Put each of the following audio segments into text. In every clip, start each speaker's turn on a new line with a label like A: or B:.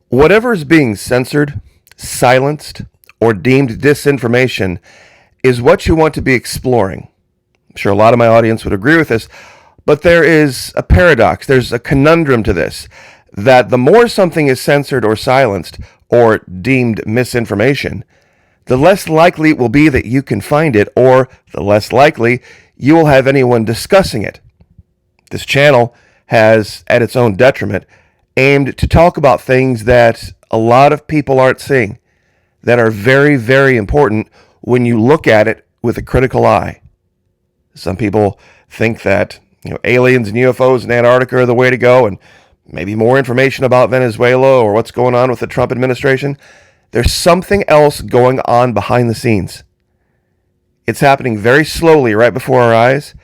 A: Whatever is being censored, silenced, or deemed disinformation is what you want to be exploring. I'm sure a lot of my audience would agree with this, but there is a paradox, there's a conundrum to this, that the more something is censored or silenced or deemed misinformation, the less likely it will be that you can find it, or the less likely you will have anyone discussing it. This channel has, at its own detriment, aimed to talk about things that a lot of people aren't seeing, that are very, very important when you look at it with a critical eye. Some people think that aliens and UFOs in Antarctica are the way to go, and maybe more information about Venezuela or what's going on with the Trump administration. There's something else going on behind the scenes. It's happening very slowly right before our eyes,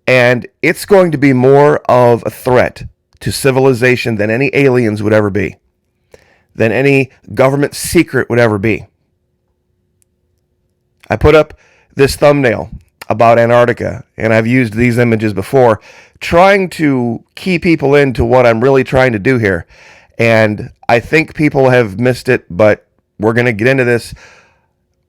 A: and it's going to be more of a threat to civilization than any aliens would ever be, than any government secret would ever be. I put up this thumbnail about Antarctica, and I've used these images before, trying to key people into what I'm really trying to do here. And I think people have missed it, but we're going to get into this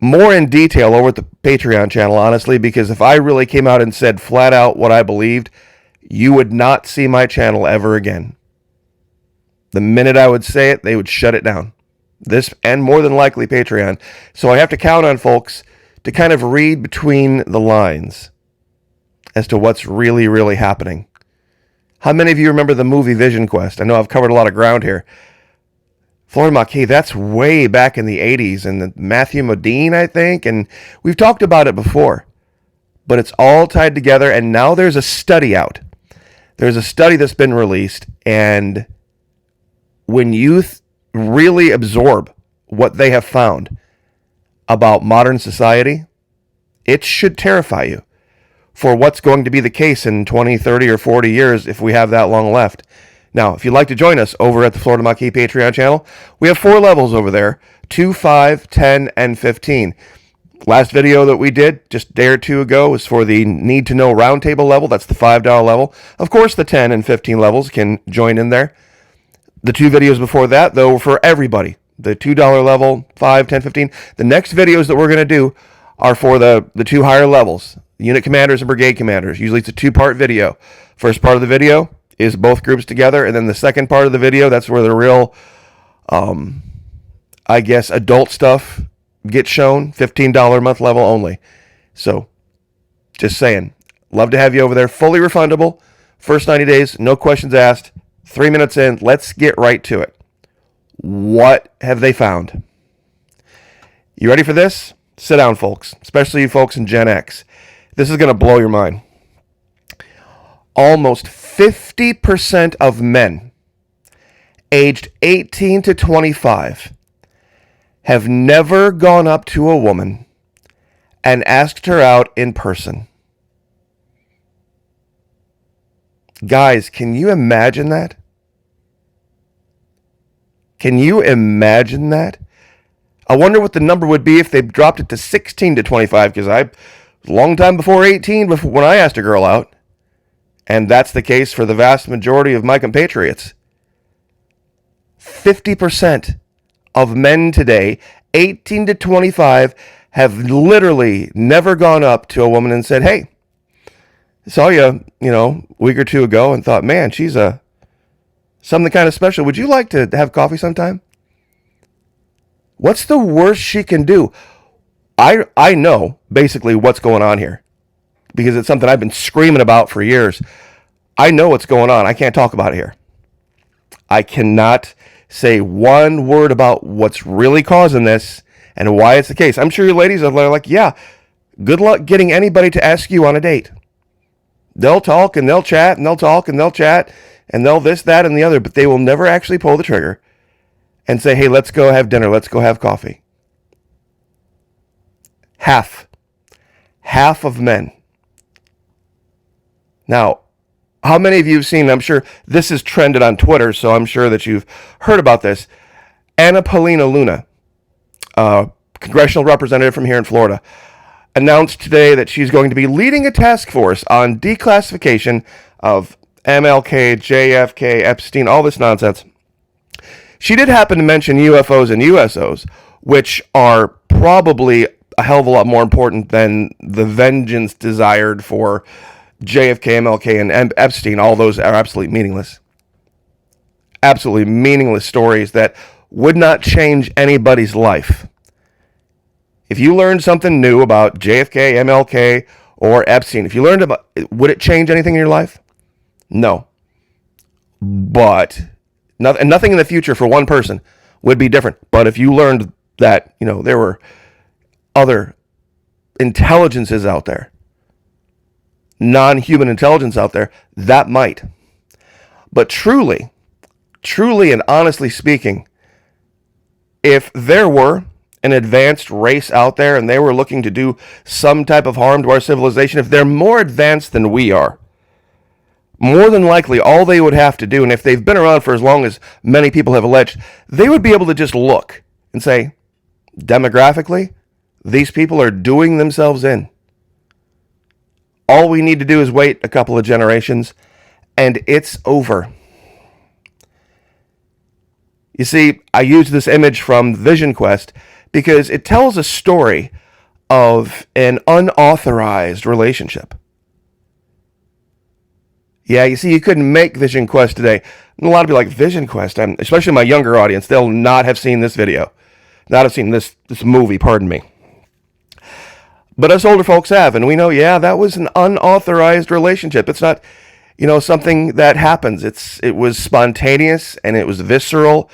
A: more in detail over at the Patreon channel, honestly, because if I really came out and said flat out what I believed, you would not see my channel ever again. The minute I would say it, they would shut it down. This, and more than likely Patreon. So I have to count on folks to kind of read between the lines as to what's really, really happening. How many of you remember the movie Vision Quest? I know I've covered a lot of ground here. Florida Maquis, that's way back in the 80s, and Matthew Modine, I think, and we've talked about it before. But it's all tied together, and now there's a study out. There's a study that's been released, and when you really absorb what they have found about modern society, it should terrify you for what's going to be the case in 20, 30, or 40 years if we have that long left. Now, if you'd like to join us over at the Florida Maquis Patreon channel, we have 4 levels over there, 2, 5, 10, and 15. Last video that we did just a day or two ago was for the Need to Know Roundtable level. That's the $5 level. Of course, the 10 and 15 levels can join in there. The 2 videos before that, though, were for everybody. The $2 level, 5, 10, 15. The next videos that we're going to do are for the 2 higher levels, unit commanders and brigade commanders. Usually it's a 2-part video. First part of the video is both groups together, and then the second part of the video, that's where the real, adult stuff gets shown. $15 a month level only. So, just saying. Love to have you over there. Fully refundable. First 90 days, no questions asked. 3 minutes in, let's get right to it. What have they found? You ready for this? Sit down, folks, especially you folks in Gen X. This is going to blow your mind. Almost 50% of men aged 18 to 25 have never gone up to a woman and asked her out in person. Guys, can you imagine that? Can you imagine that? I wonder what the number would be if they dropped it to 16 to 25, because a long time before 18 when I asked a girl out. And that's the case for the vast majority of my compatriots. 50% of men today, 18 to 25, have literally never gone up to a woman and said, hey, I saw you, a week or 2 ago and thought, man, she's something kind of special. Would you like to have coffee sometime? What's the worst she can do? I know basically what's going on here, because it's something I've been screaming about for years. I know what's going on. I can't talk about it here. I cannot say one word about what's really causing this and why it's the case. I'm sure you ladies are like, yeah, good luck getting anybody to ask you on a date. They'll talk and they'll chat and they'll talk and they'll chat and they'll this, that, and the other, but they will never actually pull the trigger and say, hey, let's go have dinner. Let's go have coffee. Half of men. Now, how many of you have seen, I'm sure this is trended on Twitter, so I'm sure that you've heard about this. Anna Paulina Luna, congressional representative from here in Florida, announced today that she's going to be leading a task force on declassification of MLK, JFK, Epstein, all this nonsense. She did happen to mention UFOs and USOs, which are probably a hell of a lot more important than the vengeance desired for JFK, MLK, and Epstein. All those are absolutely meaningless. Absolutely meaningless stories that would not change anybody's life. If you learned something new about JFK, MLK, or Epstein, if you learned about, would it change anything in your life? No. But nothing in the future for one person would be different. But if you learned that, there were other intelligences out there, non-human intelligence out there, that might. But truly and honestly speaking, if there were an advanced race out there and they were looking to do some type of harm to our civilization, if they're more advanced than we are, more than likely all they would have to do, and if they've been around for as long as many people have alleged, they would be able to just look and say, demographically, these people are doing themselves in. All we need to do is wait a couple of generations, and it's over. You see, I use this image from Vision Quest because it tells a story of an unauthorized relationship. Yeah, you see, you couldn't make Vision Quest today. And a lot of people like Vision Quest, and especially my younger audience, they'll not have seen this video, not have seen this movie, pardon me. But us older folks have, and we know, yeah, that was an unauthorized relationship. It's not, something that happens. It was spontaneous and it was visceral.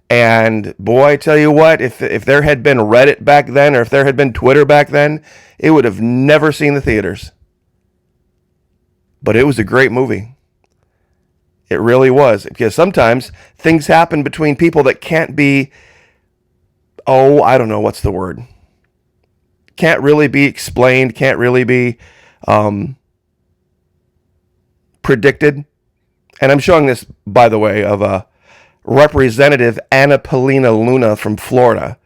A: And boy, I tell you what, if there had been Reddit back then, or if there had been Twitter back then, it would have never seen the theaters. But it was a great movie. It really was. Because sometimes things happen between people that can't be, I don't know, what's the word? Can't really be explained, can't really be predicted. And I'm showing this, by the way, of Representative Anna Paulina Luna from Florida,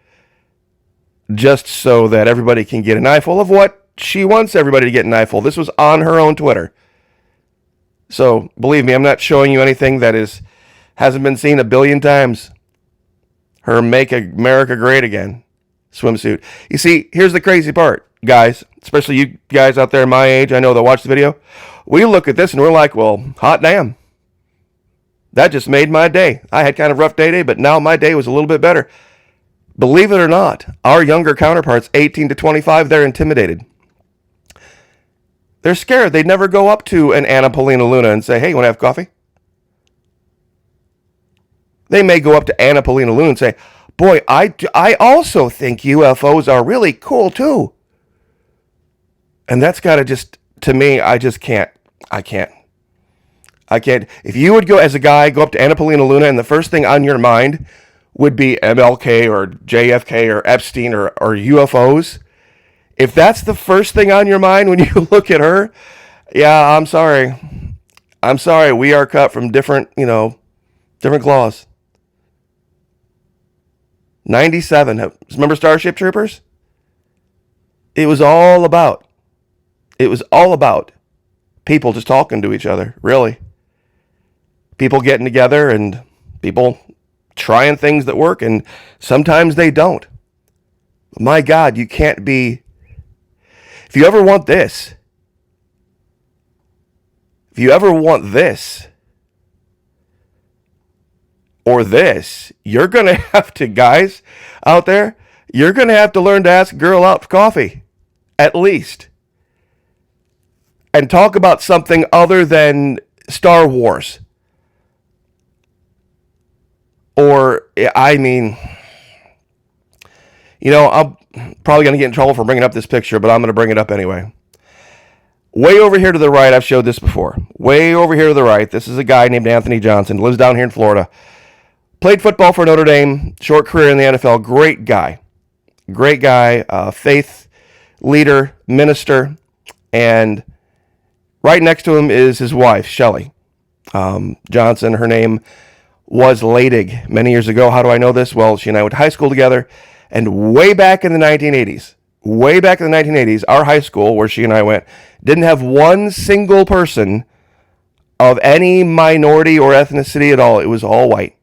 A: just so that everybody can get an eyeful of what she wants everybody to get an eyeful. This was on her own Twitter. So, believe me, I'm not showing you anything that hasn't been seen a billion times. Her Make America Great Again swimsuit. You see, here's the crazy part, guys, especially you guys out there my age, I know that watch the video. We look at this and we're like, well, hot damn. That just made my day. I had kind of a rough day, but now my day was a little bit better. Believe it or not, our younger counterparts, 18 to 25, they're intimidated. They're scared. They'd never go up to an Anna Paulina Luna and say, hey, you want to have coffee? They may go up to Anna Paulina Luna and say, boy, I also think UFOs are really cool too. And that's got to just, to me, I just can't. I can't. If you would go as a guy, go up to Anna Paulina Luna and the first thing on your mind would be MLK or JFK or Epstein or UFOs. If that's the first thing on your mind when you look at her, yeah, I'm sorry. We are cut from different cloths. 97. Remember Starship Troopers? It was all about people just talking to each other, really. People getting together and people trying things that work, and sometimes they don't. My God, you can't be... If you ever want this, or this, you're going to have to, guys out there, you're going to have to learn to ask a girl out for coffee, at least. And talk about something other than Star Wars. Or, I mean, I'm probably going to get in trouble for bringing up this picture, but I'm going to bring it up anyway. Way over here to the right, I've showed this before. Way over here to the right, this is a guy named Anthony Johnson, lives down here in Florida. Played football for Notre Dame, short career in the NFL, great guy, faith leader, minister, and right next to him is his wife, Shelley Johnson. Her name was Ladig many years ago. How do I know this? Well, she and I went to high school together, and way back in the 1980s, our high school, where she and I went, didn't have one single person of any minority or ethnicity at all. It was all white.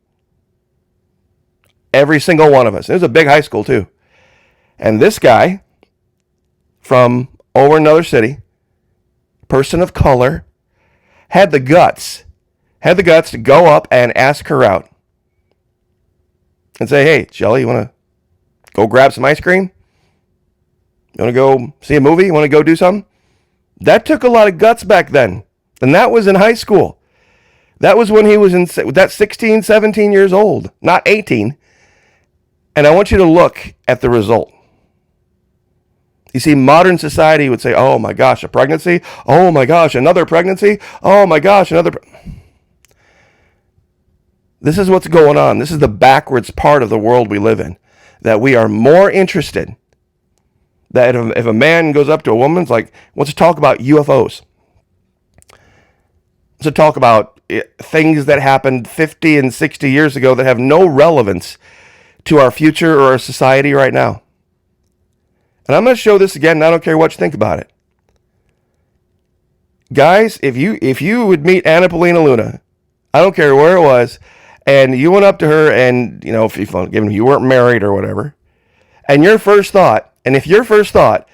A: Every single one of us. It was a big high school, too. And this guy from over another city, person of color, had the guts to go up and ask her out and say, hey, Shelly, you want to go grab some ice cream? You want to go see a movie? You want to go do something? That took a lot of guts back then. And that was in high school. That was when he was that's 16, 17 years old, not 18. And I want you to look at the result. You see, modern society would say, oh my gosh, a pregnancy? Oh my gosh, another pregnancy? Oh my gosh, another... This is what's going on. This is the backwards part of the world we live in. That we are more interested that if a man goes up to a woman, it's like, wants to talk about UFOs. To talk about things that happened 50 and 60 years ago that have no relevance to our future or our society right now. And I'm going to show this again, and I don't care what you think about it. Guys, if you would meet Anna Paulina Luna, I don't care where it was, and you went up to her and, if you weren't married or whatever, and your first thought, if your first thought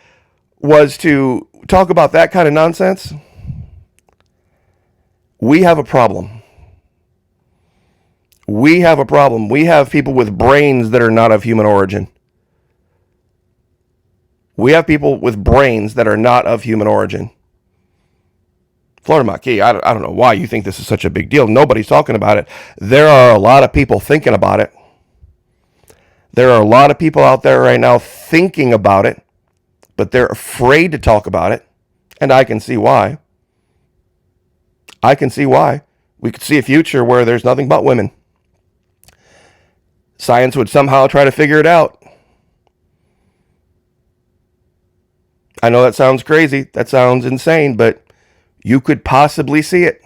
A: was to talk about that kind of nonsense, we have a problem. We have a problem. We have people with brains that are not of human origin. We have people with brains that are not of human origin. Florida Maquis, I don't know why you think this is such a big deal. Nobody's talking about it. There are a lot of people thinking about it. There are a lot of people out there right now thinking about it, but they're afraid to talk about it. And I can see why. I can see why. We could see a future where there's nothing but women. Science would somehow try to figure it out. I know that sounds crazy. That sounds insane, but you could possibly see it.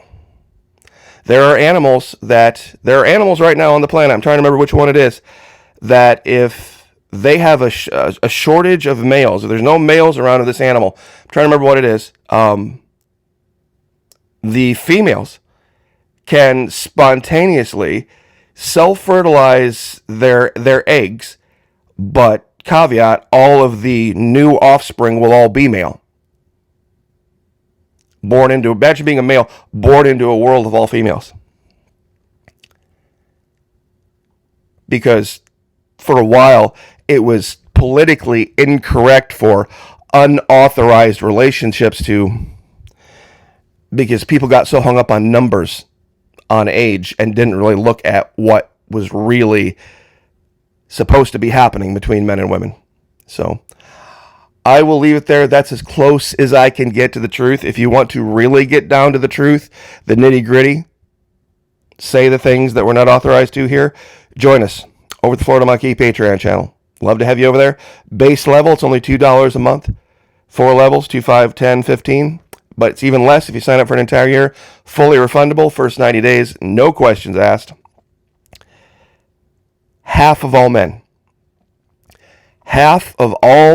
A: There are animals right now on the planet. I'm trying to remember which one it is. That if they have a shortage of males, if there's no males around of this animal, I'm trying to remember what it is. The females can spontaneously self-fertilize their eggs, but caveat, all of the new offspring will all be male. Imagine being a male born into a world of all females. Because for a while, it was politically incorrect for unauthorized relationships because people got so hung up on numbers, on age, and didn't really look at what was really supposed to be happening between men and women. So I will leave it there. That's as close as I can get to the truth. If you want to really get down to the truth, the nitty gritty, say the things that we're not authorized to here, join us over at the Florida Maquis Patreon channel. Love to have you over there. Base level, it's only $2 a month. 4 levels, 2, 5, 10, 15. But it's even less if you sign up for an entire year. Fully refundable, first 90 days, no questions asked. Half of all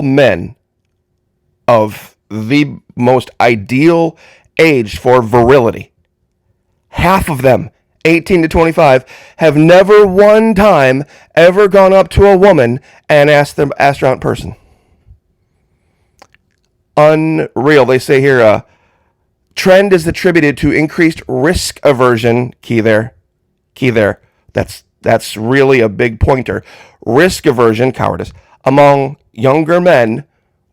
A: men of the most ideal age for virility, half of them, 18 to 25, have never one time ever gone up to a woman and asked her out in person. Unreal. They say here, trend is attributed to increased risk aversion. Key there. That's really a big pointer. Risk aversion, cowardice, among younger men,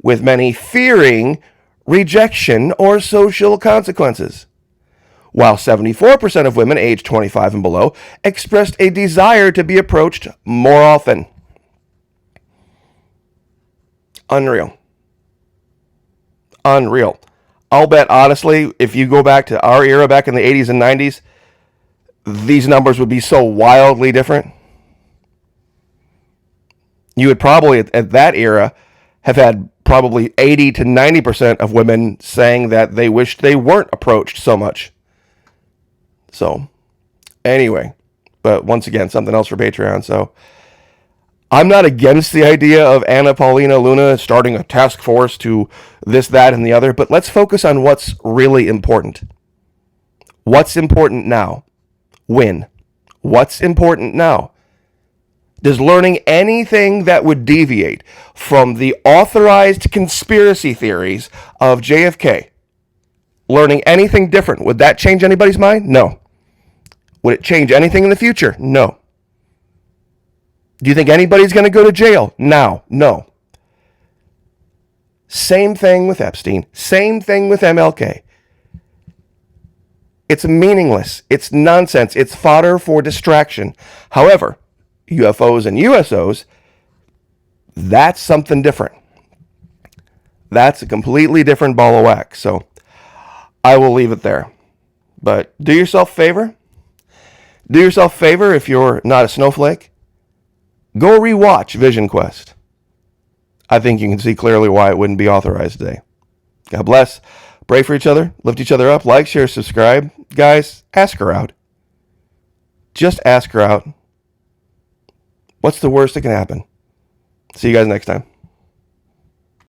A: with many fearing rejection or social consequences. While 74% of women aged 25 and below expressed a desire to be approached more often. Unreal. I'll bet, honestly, if you go back to our era back in the 80s and 90s, these numbers would be so wildly different. You would probably, at that era, have had probably 80 to 90% of women saying that they wished they weren't approached so much. So, anyway, but once again, something else for Patreon. So, I'm not against the idea of Anna Paulina Luna starting a task force to this, that, and the other, but let's focus on what's really important. What's important now? Win. What's important now? Does learning anything that would deviate from the authorized conspiracy theories of JFK, learning anything different, would that change anybody's mind? No. Would it change anything in the future? No. Do you think anybody's going to go to jail now? No. Same thing with Epstein. Same thing with MLK. It's meaningless. It's nonsense. It's fodder for distraction. However, UFOs and USOs, that's something different. That's a completely different ball of wax. So I will leave it there. But do yourself a favor. Do yourself a favor if you're not a snowflake. Go rewatch Vision Quest. I think you can see clearly why it wouldn't be authorized today. God bless. Pray for each other. Lift each other up. Like, share, subscribe. Guys, ask her out. Just ask her out. What's the worst that can happen? See you guys next time.